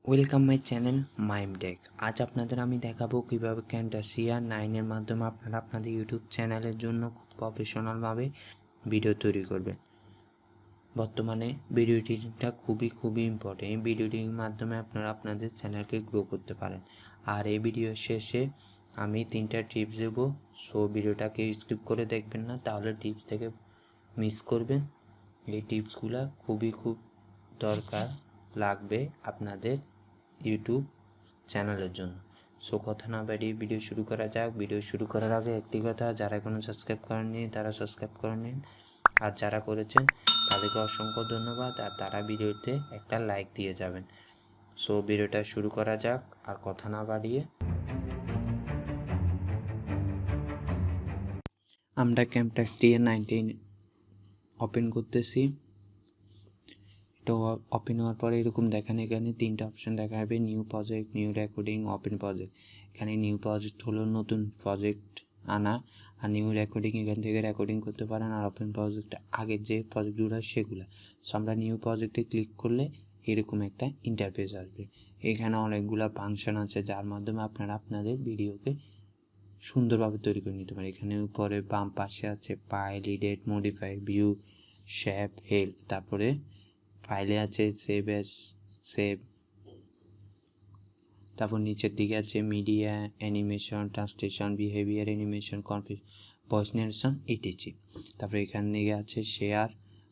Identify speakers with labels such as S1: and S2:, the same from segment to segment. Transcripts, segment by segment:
S1: Welcome my channel মাইম টেক। আজ আপনাদের আমি দেখাবো কীভাবে ক্যামটাসিয়া 9-এর মাধ্যমে আপনারা আপনাদের ইউটিউব চ্যানেলের জন্য খুব প্রফেশনালভাবে ভিডিও তৈরি করবেন। বর্তমানে ভিডিও এডিটিংটা খুবই ইম্পর্টেন্ট। এই ভিডিও এডিটিংয়ের মাধ্যমে আপনারা আপনাদের চ্যানেলকে গ্রো করতে পারেন। আর এই ভিডিওর শেষে আমি 3টা টিপস দেবো, সো ভিডিওটাকে স্কিপ করে দেখবেন না, তাহলে টিপস থেকে মিস করবেন। এই টিপসগুলো খুব দরকার লাগবে আপনাদের ইউটিউব চ্যানেলের জন্য। সো কথা না বাড়িয়ে ভিডিও শুরু করা যাক। ভিডিও শুরু করার আগে একটি কথা, যারা এখনো সাবস্ক্রাইব করেননি তারা সাবস্ক্রাইব করে নিন, আর যারা করেছেন তাদেরকে অসংখ্য ধন্যবাদ, আর তারা ভিডিওতে একটা লাইক দিয়ে যাবেন। সো ভিডিওটা শুরু করা যাক, আর কথা না বাড়িয়ে আমরা ক্যামটাসিয়া 19 ওপেন করতেছি। তো ওপেন হওয়ার পরে এরকম দেখেন, এখানে 3টা অপশন দেখা যাবে, new project, new recording, open project. এখানে নিউ প্রজেক্ট হলো নতুন প্রজেক্ট আনা, আর নিউ রেকর্ডিং এখান থেকে রেকর্ডিং করতে পারেন, আর ওপেন প্রজেক্ট আগের যে প্রজেক্টগুলো সেগুলো। সো আমরা নিউ প্রজেক্টে ক্লিক করলে এরকম একটা ইন্টারফেস আসবে। এখানে অনেকগুলো ফাংশন আছে যার মাধ্যমে আপনারা আপনাদের ভিডিওকে সুন্দরভাবে তৈরি করে নিতে পারেন। এখানে উপরে বাম পাশে আছে file, edit, modify, view, shape, help, তারপরে ফাইলে আছে সেভ, তারপর নিচের দিকে আছে media, animation, translation, behaviour, animation, voice narration, etc. তারপর এখান দিকে আছে শেয়ার,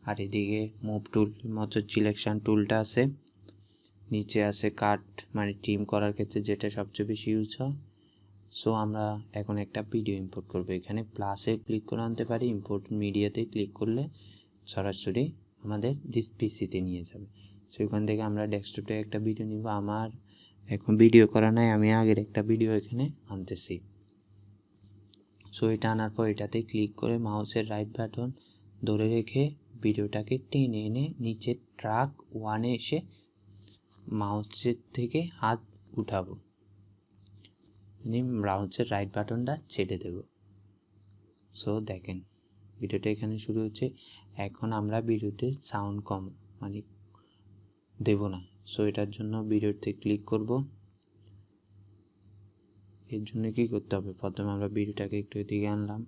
S1: আর এদিকে মুভ টুল মতো সিলেকশন টুলটা আছে। নিচে আছে কাট, মানে ট্রিম করার ক্ষেত্রে যেটা সবচেয়ে বেশি ইউজ হয়। সো আমরা এখন একটা ভিডিও ইম্পোর্ট করব। এখানে প্লাসে ক্লিক করে আনতে পারি, ইম্পোর্ট মিডিয়াতে ক্লিক করলে সরাসরি আমাদের পিসিতে নিয়ে যাবে। সো এখান থেকে আমরা ডেস্কটপে একটা ভিডিও নিব। আমার এখন ভিডিও করা নাই, আমি আগের একটা ভিডিও এখানে আনতেছি। সো এটা আনার পর এটাতে ক্লিক করে মাউসের রাইট বাটন ধরে রেখে ভিডিওটাকে টেনে এনে নিচে ট্র্যাক 1-এ এসে মাউসের থেকে হাত উঠাবো, মাউসের রাইট বাটনটা ছেড়ে দেব। সো দেখেন ভিডিওটা এখানে শুরু হচ্ছে। এখন আমরা ভিডিওতে সাউন্ড কম মানে দেব না। সো এটার জন্য ভিডিওতে ক্লিক করব। এর জন্য কি করতে হবে, প্রথমে আমরা ভিডিওটাকে একটু এদিকে আনলাম,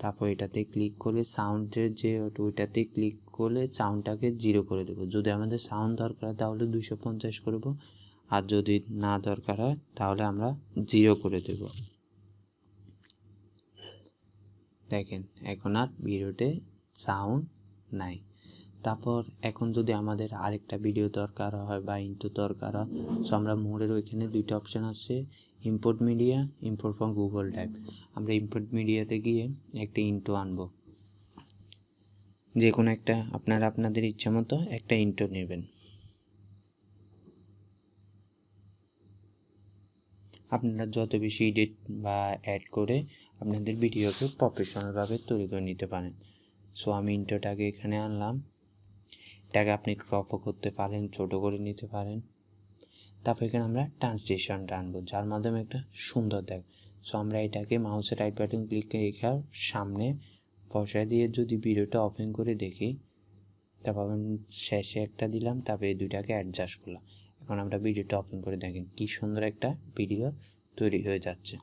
S1: তারপর এটাতে ক্লিক করে সাউন্ডের যে ওইটাতে ক্লিক করলে সাউন্ডটাকে 0 করে দেব। যদি আমাদের সাউন্ড দরকার হয় তাহলে 250 করব, আর যদি না দরকার হয় তাহলে আমরা 0 করে দেব। দেখেন এখন আর ভিডিওতে সাউন্ড নাই। তারপর এখন যদি আমাদের আরেকটা ভিডিও দরকার হয় বা ইন্ট্রো দরকার হয়, সো আমরা মোডের ওইখানে 2টা অপশান আছে, import media, import from Google drive. আমরা ইম্পোর্ট মিডিয়াতে গিয়ে একটা ইন্ট্রো আনবো, যে কোনো একটা আপনারা আপনাদের ইচ্ছা মতো একটা ইন্ট্রো নেবেন। আপনারা যত বেশি এডিট বা অ্যাড করে আপনাদের ভিডিওকে প্রফেশনালভাবে তৈরি করে নিতে পারেন। সো আমি ইন্ট্রোটাকে এখানে আনলাম, এটাকে আপনি ক্রপও করতে পারেন, ছোট করে নিতে পারেন। তারপর এখানে আমরা ট্রান্সলেশনটা আনবো, যার মাধ্যমে একটা সুন্দর দেখ। সো আমরা এটাকে মাউসের রাইট বাটন ক্লিক করে এখানে সামনে বসায় দিয়ে যদি ভিডিওটা ওপেন করে দেখি, তারপর শেষে একটা দিলাম, তারপর এই দুইটাকে অ্যাডজাস্ট করলাম। এখন আমরা ভিডিওটা ওপেন করে দেখেন কি সুন্দর একটা ভিডিও তৈরি হয়ে যাচ্ছে।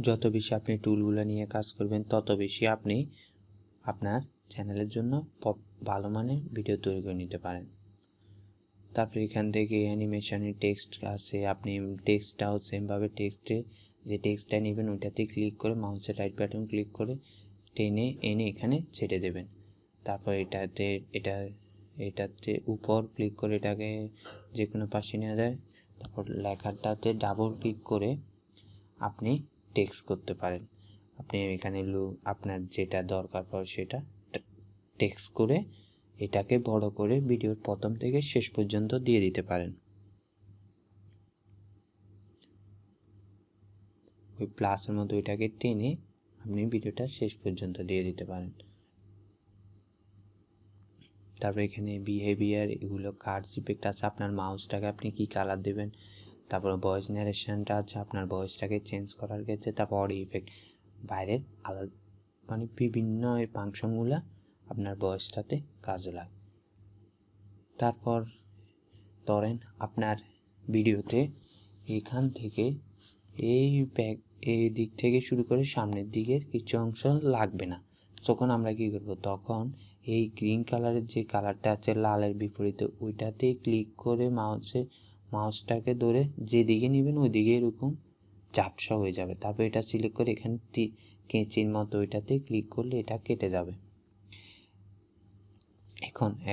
S1: যত বেশি আপনি টুলগুলো নিয়ে কাজ করবেন তত বেশি আপনি আপনার চ্যানেলের জন্য ভালো মানের ভিডিও তৈরি করে নিতে পারেন। তারপরে এখান থেকে অ্যানিমেশনের টেক্সট আছে, আপনি টেক্সটটাও সেমভাবে যে টেক্সটটা নেবেন ওইটাতে ক্লিক করে মাউসের রাইট বাটন ক্লিক করে টেনে এনে এখানে ছেড়ে দেবেন। তারপর এটাতে উপর ক্লিক করে এটাকে যে কোনো পাশে নেওয়া যায়। তারপর লেখাটাতে ডাবল ক্লিক করে আপনি টেক্সট করতে পারেন। আপনি এখানে আপনার যেটা দরকার পড়ে সেটা টেক্সট করে এটাকে বড় করে ভিডিওর প্রথম থেকে শেষ পর্যন্ত দিয়ে দিতে পারেন। ওই প্লাসের মতো এটাকে টেনে আপনি ভিডিওটা শেষ পর্যন্ত দিয়ে দিতে পারেন। তারপর এখানে বিহেভিয়ার, এগুলো কার্ডস ইফেক্ট আছে, আপনার মাউসটাকে আপনি কি কালার দেবেন। তারপর ভয়েস ন্যারেশনটা আছে, আপনার ভয়েসটাকে চেঞ্জ করার ক্ষেত্রে। তারপর অডিও ইফেক্ট, বাইরের মানে বিভিন্ন এই ফাংশনগুলা আপনার ভয়েসটাতে কাজে লাগে। তারপর ধরেন আপনার ভিডিওতে এখান থেকে এই দিক থেকে শুরু করে সামনের দিকের কিছু অংশ লাগবে না, তখন আমরা কি করব, তখন এই গ্রিন কালারের যে কালারটা আছে লালের বিপরীতে ওইটাতে ক্লিক করে মাউসটাকে ধরে যেদিকে নেবেন ওইদিকে এরকম ঝাপসা হয়ে যাবে। তারপর এটা সিলেক্ট করে এখানে কেঁচির মতো ওইটাতে ক্লিক করলে এটা কেটে যাবে।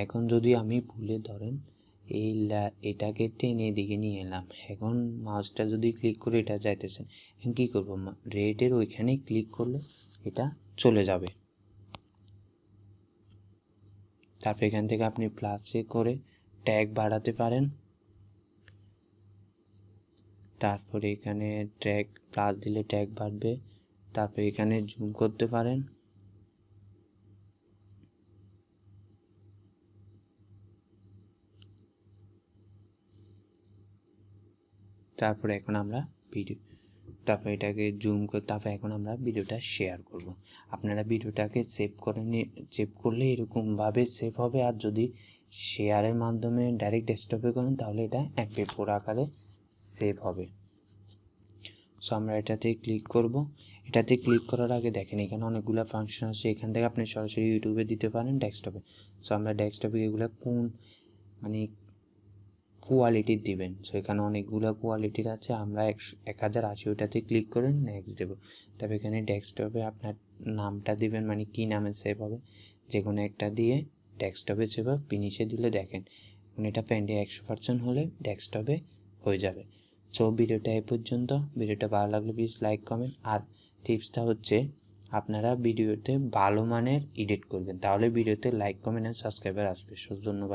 S1: এখন যদি আমি ভুলে ধরেন এটাকে টেনে এদিকে নিয়ে এলাম, এখন মাউসটা যদি ক্লিক করে এটা যাইতেছেন, এখন কি করব, রেডের ওইখানে ক্লিক করলে এটা চলে যাবে। তারপর এখান থেকে আপনি প্লাসে করে ট্যাগ বাড়াতে পারেন। তারপরে এখানে ট্যাগ প্লাস দিলে ট্যাগ বাড়বে। তারপর এখানে জুম করতে পারেন। তারপরে এখন আমরা তারপর এটাকে জুম করে তারপর এখন আমরা ভিডিওটা শেয়ার করব। আপনারা ভিডিওটাকে সেভ করলে এরকমভাবে সেভ হবে, আর যদি শেয়ারের মাধ্যমে ডাইরেক্ট ডেস্কটপে করেন তাহলে এটা MP4 আকারে সেভ হবে। সো আমরা এটাতে ক্লিক করব। এটাতে ক্লিক করার আগে দেখেন এখানে অনেকগুলো ফাংশন আছে, এখান থেকে আপনি সরাসরি ইউটিউবে দিতে পারেন ডেস্কটপে। সো আমরা ডেস্কটপে এগুলো কোন মানে কোয়ালিটির দিবেন, সো এখানে অনেকগুলো কোয়ালিটির আছে, আমরা 1080 ওটাতে ক্লিক করে নেক্সট দেব। তবে এখানে ডেস্কটপে আপনার নামটা দিবেন, মানে কি নামে সেভ হবে যে কোনো একটা দিয়ে ডেস্কটপে সেভ হবে। ফিনিশে দিলে দেখেন এটা পেন্ডে 100% হলে ডেস্কটপে হয়ে যাবে। সো ভিডিওটা এই পর্যন্ত। ভিডিওটা ভালো লাগলে প্লিজ লাইক কমেন্ট। আর টিপসটা হচ্ছে আপনারা ভিডিওতে ভালো মানের এডিট করবেন, তাহলে ভিডিওতে লাইক কমেন্ট আর সাবস্ক্রাইবার আসবে। সো ধন্যবাদ।